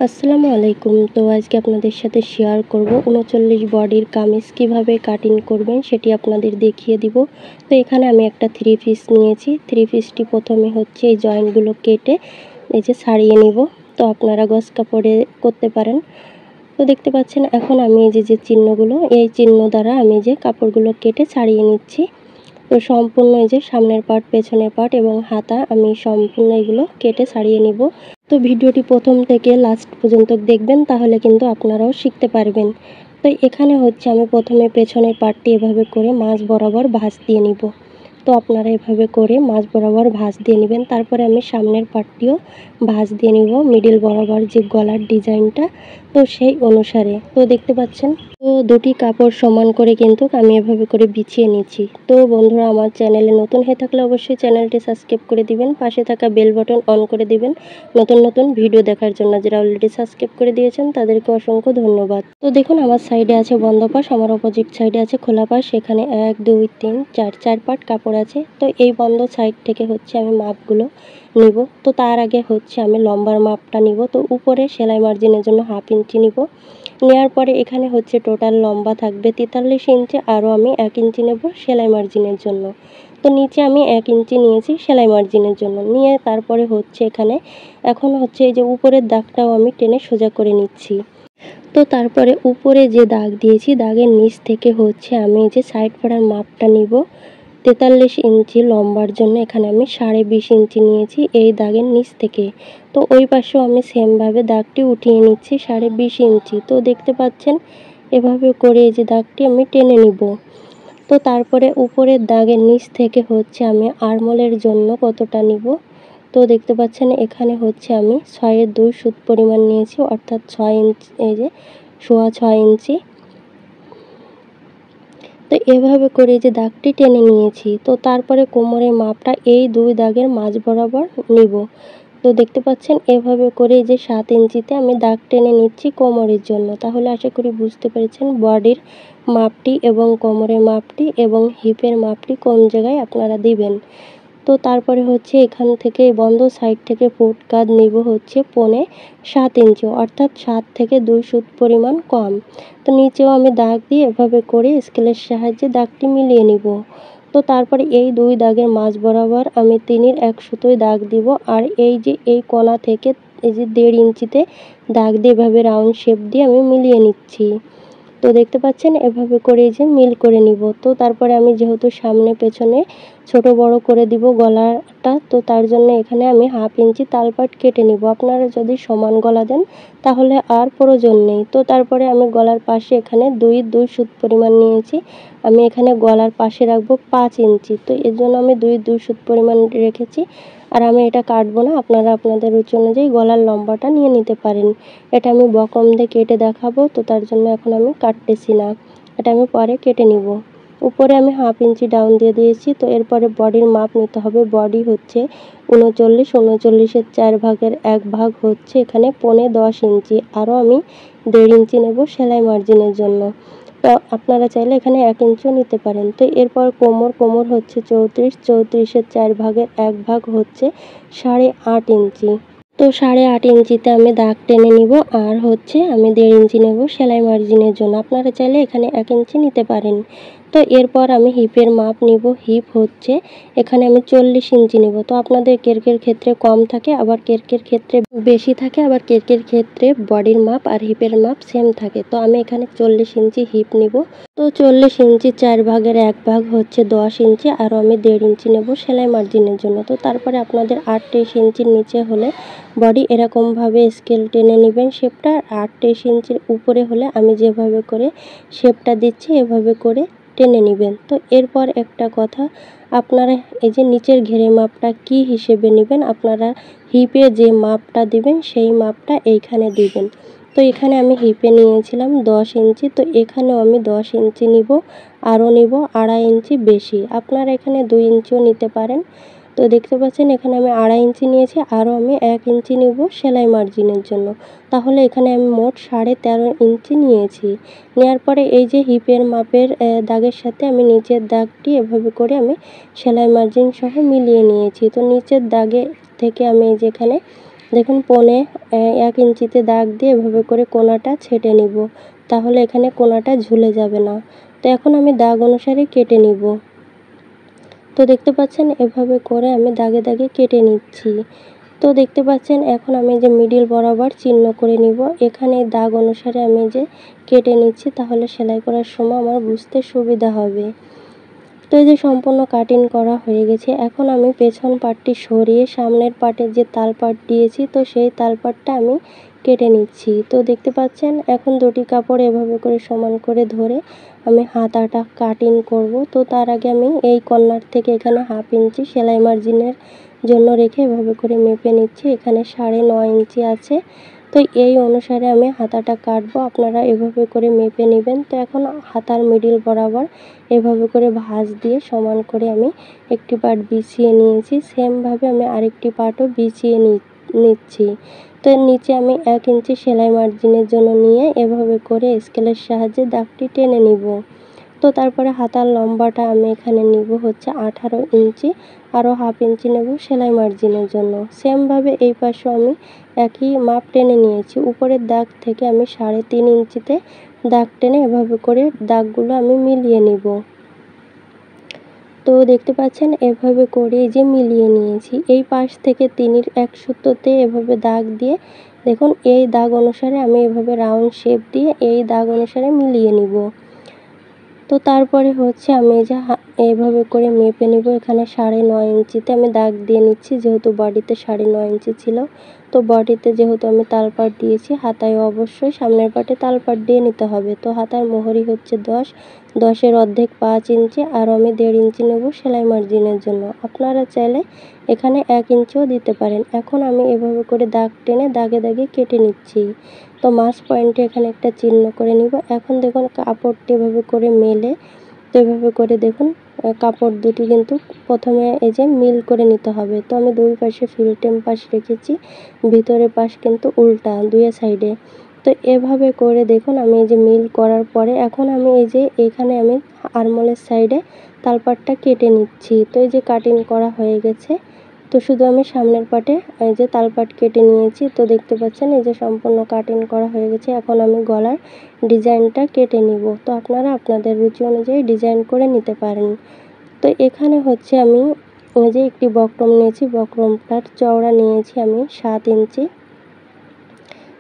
আসসালামু আলাইকুম। তো আজকে আপনাদের সাথে শেয়ার করব ৩৯ বডির কামিজ কিভাবে কাটিং করবেন সেটি আপনাদের দেখিয়ে দিব। তো এখানে আমি একটা থ্রি পিস নিয়েছি। থ্রি পিসটি প্রথমে হচ্ছে এই জয়েন্টগুলো কেটে এই যে ছাড়িয়ে নিব। তো আপনারা গজ কাপড়ে করতে পারেন। তো দেখতে পাচ্ছেন এখন আমি এই যে চিহ্নগুলো, এই চিহ্ন দ্বারা আমি যে কাপড়গুলো কেটে ছাড়িয়ে নিচ্ছি। তো সম্পূর্ণ এই যে সামনের পার্ট, পেছনের পার্ট এবং হাতা আমি সম্পূর্ণ এগুলো কেটে ছাড়িয়ে নিব। তো ভিডিওটি প্রথম থেকে লাস্ট পর্যন্ত দেখবেন, তাহলে কিন্তু আপনারাও শিখতে পারবেন। তো এখানে হচ্ছে আমি প্রথমে পেছনের পার্টটি এভাবে করে মাঝ বরাবর ভাঁজ দিয়ে নিব। তো আপনারা এভাবে করে মাঝ বরাবর ভাঁজ দিয়ে নেবেন। তারপরে আমি সামনের পার্টটিও ভাঁজ দিয়ে নিব, মিডিল বরাবর যে গলার ডিজাইনটা, তো সেই অনুসারে। তো দেখতে পাচ্ছেন, তো দুটি কাপড় সমান করে কিন্তু আমি এভাবে করে বিছিয়ে নিচ্ছি। তো বন্ধুরা, আমার চ্যানেলে নতুন হয়ে থাকলে অবশ্যই চ্যানেলটি সাবস্ক্রাইব করে দিবেন, পাশে থাকা বেল বাটন অন করে দিবেন নতুন নতুন ভিডিও দেখার জন্য। যারা অলরেডি সাবস্ক্রাইব করে দিয়েছেন তাদেরকে অসংখ্য ধন্যবাদ। তো দেখুন, আমার সাইডে আছে বন্ধ পাশ, আমার অপোজিট সাইডে আছে খোলা পাশ। সেখানে 1 2 3 4 4 পার্ট কাপড় আছে। তো এই বন্ধ সাইড থেকে হচ্ছে আমি মাপগুলো নিব। তো তার আগে হচ্ছে আমি লম্বার মাপটা নিব। তো উপরে সেলাই মার্জিনের জন্য 1/2 ইঞ্চি নিব। নেওয়ার পরে এখানে হচ্ছে টোটাল লম্বা থাকবে 43 ইঞ্চি, আরও আমি 1 ইঞ্চি নেব সেলাই মার্জিনের জন্য। তো নিচে আমি 1 ইঞ্চি নিয়েছি সেলাই মার্জিনের জন্য। নিয়ে তারপরে হচ্ছে এখানে এখন হচ্ছে এই যে উপরের দাগটাও আমি টেনে সোজা করে নিচ্ছি। তো তারপরে উপরে যে দাগ দিয়েছি, দাগের নিচ থেকে হচ্ছে আমি এই যে সাইড পাড়ার মাপটা নিব। 43 ইঞ্চি লম্বার জন্য এখানে আমি 20.5 ইঞ্চি নিয়েছি এই দাগের নিচ থেকে। তো ওই পাশেও আমি সেমভাবে দাগটি উঠিয়ে নিচ্ছি 20.5 ইঞ্চি। তো দেখতে পাচ্ছেন, এভাবে করে এই যে দাগটি আমি টেনে নিব। তো তারপরে উপরের দাগের নিচ থেকে হচ্ছে আমি আরমোলের জন্য কতটা নিব। তো দেখতে পাচ্ছেন এখানে হচ্ছে আমি 6/2 সুত পরিমাণ নিয়েছি, অর্থাৎ 6 ইঞ্চি, এই যে 6.25 ইঞ্চি। তো এভাবে করে যে দাগটি টেনে নিয়েছি। তো তারপরে কোমরের মাপটা এই 2 দাগের মাঝ বরাবর নিব। তো দেখতে পাচ্ছেন এভাবে করে যে 7 ইঞ্চিতে আমি দাগ টেনে নিচ্ছি কোমরের জন্য। তাহলে আশা করি বুঝতে পেরেছেন বডির মাপটি এবং কোমরের মাপটি এবং হিপের মাপটি কোন জায়গায় আপনারা দিবেন। তো তারপরে হচ্ছে এখান থেকে বন্ধ সাইড থেকে ফুট কাঁধ নিব হচ্ছে 7.5 ইঞ্চি, অর্থাৎ 7 থেকে 2 সুত পরিমাণ কম। তো নিচেও আমি দাগ দিয়ে এভাবে করে স্কেলের সাহায্যে দাগটি মিলিয়ে নিব। তো তারপরে এই 2 দাগের মাঝ বরাবর আমি 3-এর 1 সুতোয় দাগ দিব। আর এই যে এই কোণা থেকে এই যে 1.5 ইঞ্চিতে দাগ দিয়ে এভাবে রাউন্ড শেপ দিয়ে আমি মিলিয়ে নিচ্ছি। তো দেখতে পাচ্ছেন এভাবে করে এই যে মিল করে নিব। তো তারপরে আমি যেহেতু সামনে পেছনে ছোট বড় করে দিব গলাটা, তো তার জন্য এখানে আমি 1/2 ইঞ্চি তালপাট কেটে নিব। আপনারা যদি সমান গলা দেন তাহলে আর প্রয়োজন নেই। তো তারপরে আমি গলার পাশে এখানে 2 সুত পরিমাণ নিয়েছি। আমি এখানে গলার পাশে রাখবো 5 ইঞ্চি। তো এর জন্য আমি 2 সুত পরিমাণ রেখেছি। আর আমি এটা কাটবো না, আপনারা আপনাদের রুচি অনুযায়ী গলার লম্বাটা নিয়ে নিতে পারেন। এটা আমি বকম দিয়ে কেটে দেখাবো, তো তার জন্য এখন আমি কাটতেছি না, এটা আমি পরে কেটে নিব। উপরে আমি 1/2 ইঞ্চি ডাউন দিয়ে দিয়েছি। তো এরপরে বডির মাপ নিতে হবে। বডি হচ্ছে 39, 39-এর 4 ভাগের 1 ভাগ হচ্ছে এখানে 10 ইঞ্চি, আরও আমি 1.5 ইঞ্চি নেব সেলাই মার্জিনের জন্য। তো আপনারা চাইলে এখানে 1 ইঞ্চিও নিতে পারেন। তো এরপর কোমর হচ্ছে 34, 34-এর 4 ভাগের 1 ভাগ হচ্ছে 8.5 ইঞ্চি। তো 8.5 ইঞ্চিতে আমি দাগ টেনে নিব। আর হচ্ছে আমি 1.5 ইঞ্চি নেব সেলাই মার্জিনের জন্য। আপনারা চাইলে এখানে 1 ইঞ্চি নিতে পারেন। তো এরপর আমি হিপের মাপ নিব। হিপ হচ্ছে এখানে আমি 40 ইঞ্চি নেব। তো আপনাদের কেরকের ক্ষেত্রে কম থাকে, আবার কেরকের ক্ষেত্রে বেশি থাকে, আবার কেরকের ক্ষেত্রে বডির মাপ আর হিপের মাপ সেম থাকে। তো আমি এখানে 40 ইঞ্চি হিপ নিব। তো 40 ইঞ্চি 4 ভাগের 1 ভাগ হচ্ছে 10 ইঞ্চি, আরও আমি 1.5 ইঞ্চি নেব সেলাই মার্জিনের জন্য। তো তারপরে আপনাদের 38 ইঞ্চির নিচে হলে বডি এরকমভাবে স্কেল টেনে নেবেন শেপটা। 38 ইঞ্চির উপরে হলে আমি যেভাবে করে শেপটা দিচ্ছি এভাবে করে টেনে নেবেন। তো এরপর একটা কথা, আপনারা এই যে নিচের ঘেরে মাপটা কি হিসেবে নেবেন, আপনারা হিপে যে মাপটা দিবেন সেই মাপটা এইখানে দিবেন। তো এখানে আমি হিপে নিয়েছিলাম 10 ইঞ্চি, তো এখানেও আমি 10 ইঞ্চি নিব, আরও নিব 2.5 ইঞ্চি বেশি। আপনারা এখানে 2 ইঞ্চিও নিতে পারেন। তো দেখতে পাচ্ছেন এখানে আমি 2.5 ইঞ্চি নিয়েছি, আরও আমি 1 ইঞ্চি নিব সেলাই মার্জিনের জন্য। তাহলে এখানে আমি মোট 13.5 ইঞ্চি নিয়েছি। নেওয়ার পরে এই যে হিপের মাপের দাগের সাথে আমি নিচের দাগটি এভাবে করে আমি সেলাই মার্জিন সহ মিলিয়ে নিয়েছি। তো নিচের দাগে থেকে আমি যেখানে দেখুন 1.5 ইঞ্চিতে দাগ দিয়ে এভাবে করে কোণাটা ছেটে নিব, তাহলে এখানে কোণাটা ঝুলে যাবে না। তো এখন আমি দাগ অনুসারে কেটে নিব। তো দেখতে পাচ্ছেন এভাবে করে আমি দাগে দাগে কেটে নিচ্ছি। তো দেখতে পাচ্ছেন এখন আমি যে মিডিল বরাবর চিহ্ন করে নিব, এখানে দাগ অনুসারে আমি যে কেটে নিচ্ছি, তাহলে সেলাই করার সময় আমার বুঝতে সুবিধা হবে। তো এই যে সম্পূর্ণ কাটিং করা হয়ে গেছে। এখন আমি পেছন পাটটি সরিয়ে সামনের পাটের যে তালপাট দিয়েছি, তো সেই তালপাটটা আমি কেটে নিচ্ছি। তো দেখতে পাচ্ছেন এখন দুটি কাপড় এভাবে করে সমান করে ধরে আমি হাতাটা কাটিং করব। তো তার আগে আমি এই কর্নার থেকে এখানে 1/2 ইঞ্চি সেলাই মার্জিনের জন্য রেখে এভাবে করে মেপে নিচ্ছি। এখানে 9.5 ইঞ্চি আছে। তো এই অনুসারে আমি হাতাটা কাটবো, আপনারা এভাবে করে মেপে নেবেন। তো এখন হাতার মিডিল বরাবর এভাবে করে ভাঁজ দিয়ে সমান করে আমি একটি পার্ট বিছিয়ে নিয়েছি। সেমভাবে আমি আরেকটি পার্টও বিছিয়ে নিচ্ছি। তো এর নিচে আমি 1 ইঞ্চি সেলাই মার্জিনের জন্য নিয়ে এভাবে করে স্কেলের সাহায্যে দাগটি টেনে নিব। তো তারপরে হাতার লম্বাটা আমি এখানে নিব হচ্ছে 18 ইঞ্চি, আরও 1/2 ইঞ্চি নেব সেলাই মার্জিনের জন্য। সেমভাবে এই পাশেও আমি একই মাপ টেনে নিয়েছি। উপরের দাগ থেকে আমি 3.5 ইঞ্চিতে দাগ টেনে এভাবে করে দাগগুলো আমি মিলিয়ে নিব। তো দেখতে পাচ্ছেন এভাবে করে যে মিলিয়ে নিয়েছি। এই পাশ থেকে 3-এর 1 সুতোতে এভাবে দাগ দিয়ে দেখুন এই দাগ অনুসারে আমি এভাবে রাউন্ড শেপ দিয়ে এই দাগ অনুসারে মিলিয়ে নিব। তো তারপরে হচ্ছে আমি যে এইভাবে করে মেপে নিব। এখানে 9.5 ইঞ্চিতে আমি দাগ দিয়ে নিচ্ছি, যেহেতু বডিতে 9.5 ইঞ্চি ছিল। তো বডিতে যেহেতু আমি তালপাট দিয়েছি, হাতায় অবশ্যই সামনের পাটে তালপাট দিয়ে নিতে হবে। তো হাতার মোহরি হচ্ছে 10, 10-এর অর্ধেক 5 ইঞ্চি, আর আমি 1.5 ইঞ্চি নেব সেলাই মার্জিনের জন্য। আপনারা চাইলে এখানে 1 ইঞ্চিও দিতে পারেন। এখন আমি এভাবে করে দাগ টেনে দাগে দাগে কেটে নিচ্ছি। তো মাছ পয়েন্টে এখানে একটা চিহ্ন করে নিব। এখন দেখুন কাপড়টি এভাবে করে মেলে, তো এভাবে করে দেখুন কাপড় দুটি কিন্তু প্রথমে এই যে মিল করে নিতে হবে। তো আমি দুই পাশে ফিল্টেম পাশ রেখেছি, ভিতরের পাশ কিন্তু উল্টা 2 সাইডে। তো এভাবে করে দেখুন আমি এই যে মিল করার পরে এখন আমি এই যে এখানে আমি আরমোলের সাইডে তালপাটটা কেটে নিচ্ছি। তো এই যে কাটিং করা হয়ে গেছে। তো শুধু আমি সামনের পাটে এই যে তালপাট কেটে নিয়েছি। তো দেখতে পাচ্ছেন এই যে সম্পূর্ণ কাটিং করা হয়ে গেছে। এখন আমি গলার ডিজাইনটা কেটে নিব। তো আপনারা আপনাদের রুচি অনুযায়ী ডিজাইন করে নিতে পারেন। তো এখানে হচ্ছে আমি এই যে একটি বক্রম নিয়েছি, বক্রমটার চওড়া নিয়েছি আমি 7 ইঞ্চি।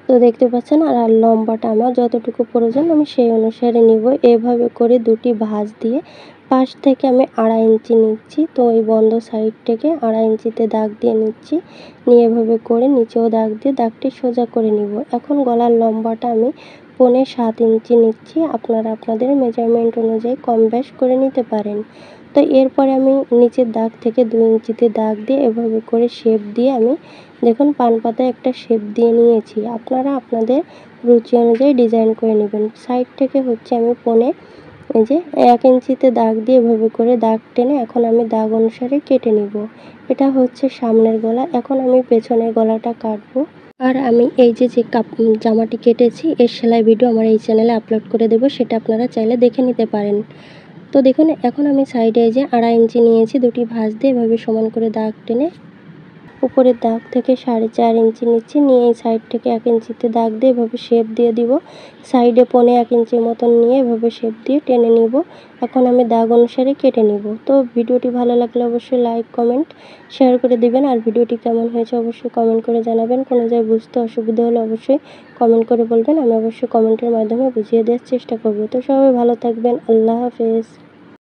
তো দেখতে পাচ্ছেন আর লম্বাটা আমার যতটুকু প্রয়োজন আমি সেই অনুসারে নিব। এভাবে করে দুটি ভাঁজ দিয়ে পাশ থেকে আমি 2.5 ইঞ্চি নিচ্ছি। তো এই বন্ধ সাইড থেকে 2.5 ইঞ্চিতে দাগ দিয়ে নিচ্ছি, নিয়ে এভাবে করে নিচেও দাগ দিয়ে দাগটি সোজা করে নিব। এখন গলার লম্বাটা আমি 7.5 ইঞ্চি নিচ্ছি। আপনারা আপনাদের মেজারমেন্ট অনুযায়ী কম বেশ করে নিতে পারেন। তো এরপরে আমি নিচের দাগ থেকে 2 ইঞ্চিতে দাগ দিয়ে এভাবে করে শেপ দিয়ে আমি দেখুন পান পাতায় একটা শেপ দিয়ে নিয়েছি। আপনারা আপনাদের রুচি অনুযায়ী ডিজাইন করে নেবেন। সাইড থেকে হচ্ছে আমি এই যে 1 ইঞ্চিতে দাগ দিয়ে এভাবে করে দাগ টেনে এখন আমি দাগ অনুসারে কেটে নিব। এটা হচ্ছে সামনের গলা। এখন আমি পেছনের গলাটা কাটবো। আর আমি এই যে জামাটি কেটেছি এর সেলাই ভিডিও আমার এই চ্যানেলে আপলোড করে দেব, সেটা আপনারা চাইলে দেখে নিতে পারেন। তো দেখুন এখন আমি সাইডে এই যে 2.5 ইঞ্চি নিয়েছি, দুটি ভাঁজ দিয়ে এভাবে সমান করে দাগ টেনে উপরের দাগ থেকে 4.5 ইঞ্চি নিচ্ছি, নিয়ে এই সাইড থেকে 1 ইঞ্চিতে দাগ দিয়ে এভাবে শেপ দিয়ে দিব। সাইডে 1 ইঞ্চির মতন নিয়ে এভাবে শেপ দিয়ে টেনে নিব। এখন আমি দাগ অনুসারে কেটে নিব। তো ভিডিওটি ভালো লাগলে অবশ্যই লাইক কমেন্ট শেয়ার করে দিবেন, আর ভিডিওটি কেমন হয়েছে অবশ্যই কমেন্ট করে জানাবেন। কোনো জায়গায় বুঝতে অসুবিধা হলে অবশ্যই কমেন্ট করে বলবেন, আমি অবশ্যই কমেন্টের মাধ্যমে বুঝিয়ে দেওয়ার চেষ্টা করব। তো সবাই ভালো থাকবেন। আল্লাহ হাফেজ।